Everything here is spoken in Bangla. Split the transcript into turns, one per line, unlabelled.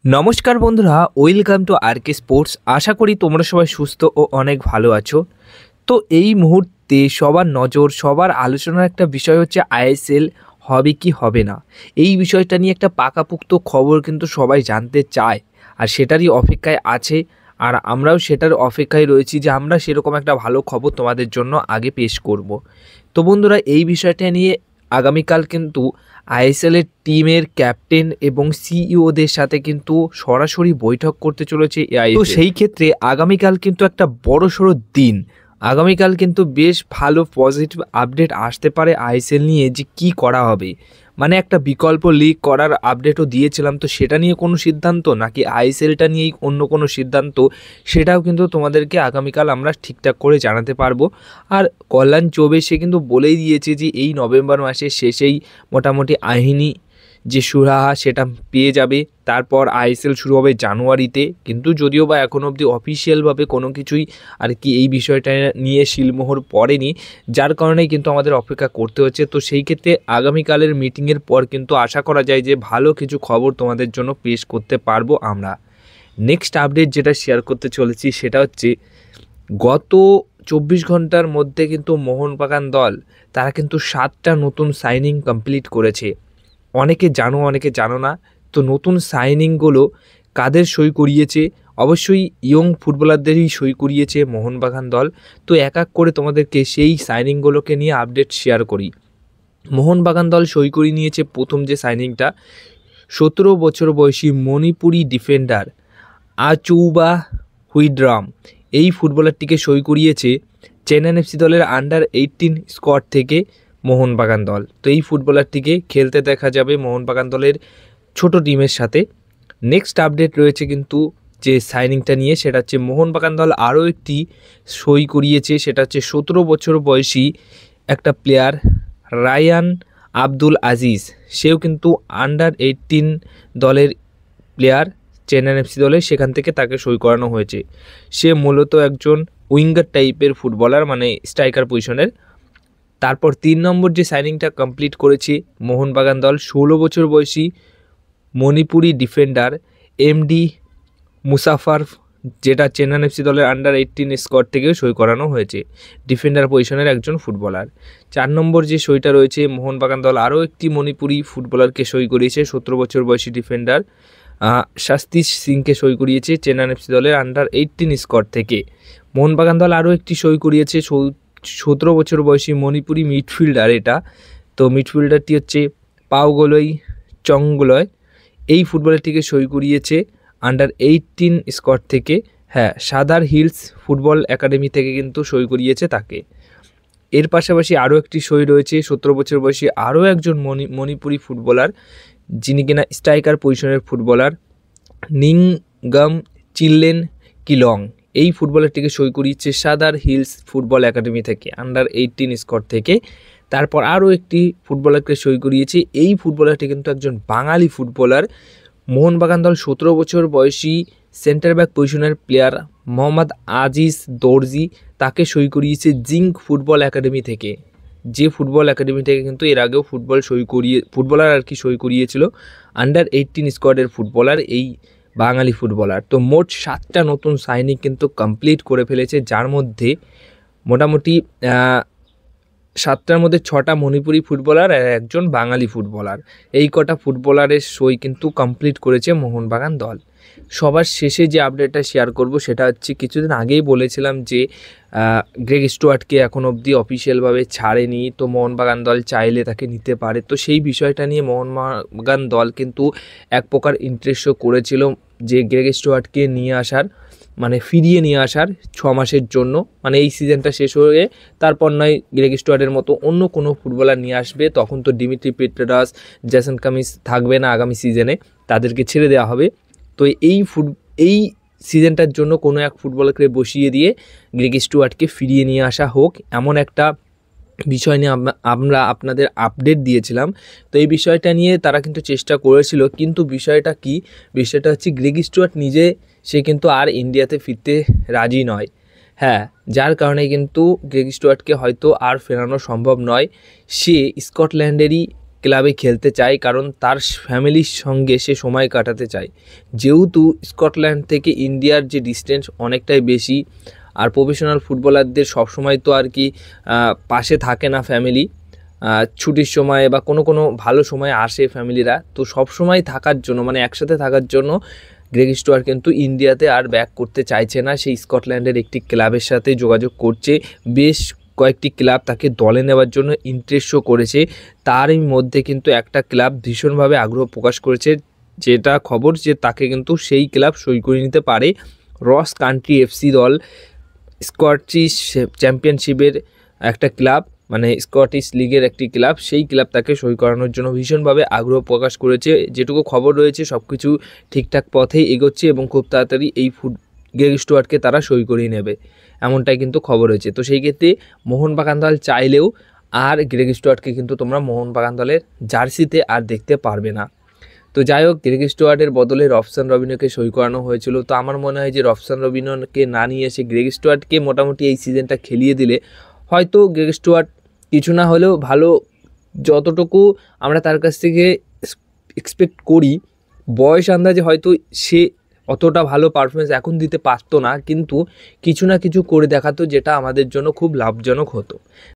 নমস্কার বন্ধুরা, ওয়েলকাম টু আরকে স্পোর্টস। আশা করি তোমরা সবাই সুস্থ ও অনেক ভালো আছো। তো এই মুহূর্তে সবার নজর, সবার আলোচনার একটা বিষয় হচ্ছে আইএসএল হবে কি হবে না। এই বিষয়টা নিয়ে একটা পাকাপোক্ত খবর কিন্তু সবাই জানতে চায়, আর সেটারই অপেক্ষায় আছে। আর আমরাও সেটার অপেক্ষায় রয়েছি যে আমরা সেরকম একটা ভালো খবর তোমাদের জন্য আগে পেশ করব। তো বন্ধুরা, এই বিষয়টা নিয়ে আগামীকাল কিন্তু আইএসএলের টিমের ক্যাপ্টেন এবং সিইওদের সাথে কিন্তু সরাসরি বৈঠক করতে চলেছে এআইএফএল। তো সেই ক্ষেত্রে আগামীকাল কিন্তু একটা বড়সড় দিন। আগামীকাল কিন্তু বেশ ভালো পজিটিভ আপডেট আসতে পারে আইএসএল নিয়ে, যে কি করা হবে। মানে একটা বিকল্প লিগ করার আপডেটও দিয়েছিলাম, তো সেটা নিয়ে কোনো সিদ্ধান্ত নাকি আইএসএলটা নিয়েই অন্য কোনো সিদ্ধান্ত, সেটাও কিন্তু তোমাদেরকে আগামীকাল আমরা ঠিকঠাক করে জানাতে পারবো। আর কল্যাণ চৌবে সে কিন্তু বলেই দিয়েছে যে এই নভেম্বর মাসের শেষেই মোটামুটি আহিনী যে সুরাহা সেটা পেয়ে যাবে। তারপর আইএসএল শুরু হবে জানুয়ারিতে, কিন্তু যদিও বা এখন অবধি অফিসিয়ালভাবে কোনো কিছুই আর কি এই বিষয়টা নিয়ে শিলমোহর পড়েনি, যার কারণেই কিন্তু আমাদের অপেক্ষা করতে হচ্ছে। তো সেই ক্ষেত্রে আগামীকালের মিটিংয়ের পর কিন্তু আশা করা যায় যে ভালো কিছু খবর তোমাদের জন্য পেশ করতে পারবো আমরা। নেক্সট আপডেট যেটা শেয়ার করতে চলেছি সেটা হচ্ছে গত 24 ঘন্টার মধ্যে কিন্তু মোহনবাগান দল তারা কিন্তু 7টা নতুন সাইনিং কমপ্লিট করেছে। অনেকে জানো, অনেকে জানো না। তো নতুন সাইনিংগুলো কাদের সই করিয়েছে? অবশ্যই ইয়ং ফুটবলারদেরই সই করিয়েছে মোহনবাগান দল। তো এক এক করে তোমাদেরকে সেই সাইনিংগুলোকে নিয়ে আপডেট শেয়ার করি। মোহনবাগান দল সই করে নিয়েছে প্রথম যে সাইনিংটা, 17 বছর বয়সী মণিপুরি ডিফেন্ডার আচৌবা হুইড্রাম। এই ফুটবলারটিকে সই করিয়েছে চেন্নাই এফসি দলের আন্ডার 18 স্কোয়াড থেকে মোহনবাগান দল। তো এই ফুটবলারটিকে খেলতে দেখা যাবে মোহনবাগান দলের ছোট টিমের সাথে। নেক্সট আপডেট রয়েছে কিন্তু যে সাইনিংটা নিয়ে, সেটা হচ্ছে মোহনবাগান দল আরও একটি সই করিয়েছে। সেটা হচ্ছে 17 বছর বয়সী একটা প্লেয়ার রায়ান আব্দুল আজিজ। সেও কিন্তু আন্ডার 18 দলের প্লেয়ার চেন্নাই এফসি দলে, সেখান থেকে তাকে সই করানো হয়েছে। সে মূলত একজন উইঙ্গার টাইপের ফুটবলার, মানে স্ট্রাইকার পজিশনের। তারপর 3 নম্বর যে সাইনিংটা কমপ্লিট করেছে মোহনবাগান দল, 16 বছর বয়সী মণিপুরি ডিফেন্ডার এমডি মুসাফার, যেটা চেন্নাই এফসি দলের আন্ডার 18 স্কোয়াড থেকেও সই করানো হয়েছে। ডিফেন্ডার পজিশনের একজন ফুটবলার। 4 নম্বর যে সইটা রয়েছে, মোহনবাগান দল আরও একটি মণিপুরি ফুটবলারকে সই করিয়েছে। 17 বছর বয়সী ডিফেন্ডার শাস্তিশ সিংকে সই করিয়েছে চেন্নাই এফসি দলের আন্ডার 18 স্কোয়াড থেকে। মোহনবাগান দল আরও একটি সই করিয়েছে 17 বছর বয়সী মণিপুরি মিডফিল্ডার এটা। তো মিডফিল্ডারটি হচ্ছে পাওগলই চংগলয়। এই ফুটবলারটিকে সই করিয়েছে আন্ডার 18 স্কোয়াড থেকে। হ্যাঁ, সাদার হিলস ফুটবল একাডেমি থেকে কিন্তু সই করিয়েছে তাকে। এর পাশাপাশি আরও একটি সই রয়েছে 17 বছর বয়সী আরও একজন মণিপুরি ফুটবলার, যিনি কিনা স্ট্রাইকার পজিশনের ফুটবলার নিংগাম চিল্লেন কিলং। এই ফুটবলারটিকে সই করিয়েছে সাদার হিলস ফুটবল একাডেমি থেকে আন্ডার 18 স্কোয়াড থেকে। তারপর আরও একটি ফুটবলারকে সই করিয়েছে। এই ফুটবলারটি কিন্তু একজন বাঙালি ফুটবলার। মোহনবাগান দল 17 বছর বয়সী সেন্টার ব্যাক পজিশনের প্লেয়ার মোহাম্মদ আজিজ দর্জি, তাকে সই করিয়েছে জিঙ্ক ফুটবল একাডেমি থেকে। যে ফুটবল একাডেমি থেকে কিন্তু এর আগেও ফুটবলার আর কি সই করিয়েছিল আন্ডার 18 স্কোয়াডের ফুটবলার, এই বাঙালি ফুটবলার। তো মোট 7টা নতুন সাইনিং কিন্তু কমপ্লিট করে ফেলেছে, যার মধ্যে মোটামুটি 7টার মধ্যে 6টা মণিপুরি ফুটবলার আর একজন বাঙালি ফুটবলার। এই কটা ফুটবলারের সই কিন্তু কমপ্লিট করেছে মোহনবাগান দল। সবার শেষে যে আপডেটটা শেয়ার করব সেটা হচ্ছে, কিছুদিন আগেই বলেছিলাম যে গ্রেগ স্টুয়ার্টকে এখন অবধি অফিসিয়ালভাবে ছাড়েনি, তো মোহনবাগান দল চাইলে তাকে নিতে পারে। তো সেই বিষয়টা নিয়ে মোহনবাগান দল কিন্তু এক প্রকার ইন্টারেস্টও করেছিল যে গ্রেগ স্টুয়ার্টকে নিয়ে আসার, মানে ফিরিয়ে নিয়ে আসার 6 মাসের জন্য। মানে এই সিজনটা শেষ হয়ে তারপর নয় গ্রেগ স্টুয়ার্টের মতো অন্য কোনো ফুটবলার নিয়ে আসবে, তখন তো ডিমিট্রি পেট্রাস, জেসন কামিন্স থাকবে না আগামী সিজনে, তাদেরকে ছেড়ে দেওয়া হবে। তো এই সিজনটার জন্য কোনো এক ফুটবলারকে বসিয়ে দিয়ে গ্রেগ স্টুয়ার্টকে ফিরিয়ে নিয়ে আসা হোক, এমন একটা বিষয় নিয়ে আমরা আপনাদের আপডেট দিয়েছিলাম। তো এই বিষয়টা নিয়ে তারা কিন্তু চেষ্টা করেছিল, কিন্তু বিষয়টা কি, বিষয়টা হচ্ছে গ্রেগ স্টুয়ার্ট নিজে সে কিন্তু আর ইন্ডিয়াতে ফিরতে রাজি নয়। হ্যাঁ, যার কারণে কিন্তু গ্রেগ স্টুয়ার্টকে হয়তো আর ফেরানো সম্ভব নয়। সে স্কটল্যান্ডেরই ক্লাবে খেলতে চায়, কারণ তার ফ্যামিলির সঙ্গে সে সময় কাটাতে চায়। যেহেতু স্কটল্যান্ড থেকে ইন্ডিয়ার যে ডিস্টেন্স অনেকটাই বেশি, আর প্রফেশনাল ফুটবলারদের সবসময় তো আর কি পাশে থাকে না ফ্যামিলি, ছুটির সময় বা কোনো ভালো সময় আসে ফ্যামিলিরা, তো সব সময় থাকার জন্য মানে একসাথে থাকার জন্য গ্রেগ স্টুয়ার্ট কিন্তু ইন্ডিয়াতে আর ব্যাক করতে চাইছে না। সেই স্কটল্যান্ডের একটি ক্লাবের সাথে যোগাযোগ করছে, বেশ কয়েকটি ক্লাব তাকে দলে নেওয়ার জন্য ইন্টারেস্ট শো করেছে। তারই মধ্যে কিন্তু একটা ক্লাব ভীষণভাবে আগ্রহ প্রকাশ করেছে, যেটা খবর যে তাকে কিন্তু সেই ক্লাব সই করে নিতে পারে। রস কান্ট্রি এফসি দল স্কটিশ চ্যাম্পিয়নশিপের একটা ক্লাব, মানে স্কটিশ লিগের একটি ক্লাব, সেই ক্লাব তাকে সই করানোর জন্য ভীষণভাবে আগ্রহ প্রকাশ করেছে। যেটুকু খবর রয়েছে সব কিছু ঠিকঠাক পথেই এগোচ্ছে এবং খুব তাড়াতাড়ি এই গ্রেগ স্টুয়ার্টকে তারা সই করিয়ে নেবে, এমনটাই কিন্তু খবর হয়েছে। তো সেই ক্ষেত্রে মোহনবাগান দল চাইলেও আর গ্রেগ স্টুয়ার্টকে কিন্তু তোমরা মোহনবাগান দলের জার্সিতে আর দেখতে পারবে না। তো যাই হোক, গ্রেগ স্টুয়ার্টের বদলে রবসান রবিনোকে সই করানো হয়েছিল। তো আমার মনে হয় যে রবসান রবিনোকে না নিয়ে এসে গ্রেগ স্টুয়ার্টকে মোটামুটি এই সিজনটা খেলিয়ে দিলে হয়তো গ্রেগ স্টুয়ার্ট কিছু না হলেও ভালো, যতটুকু আমরা তার কাছ থেকে এক্সপেক্ট করি বয়স আন্দাজে হয়তো সে অতটা ভালো পারফরমেন্স এখন দিতে পারতো না, কিন্তু কিছু না কিছু করে দেখাতো, যেটা আমাদের জন্য খুব লাভজনক হতো।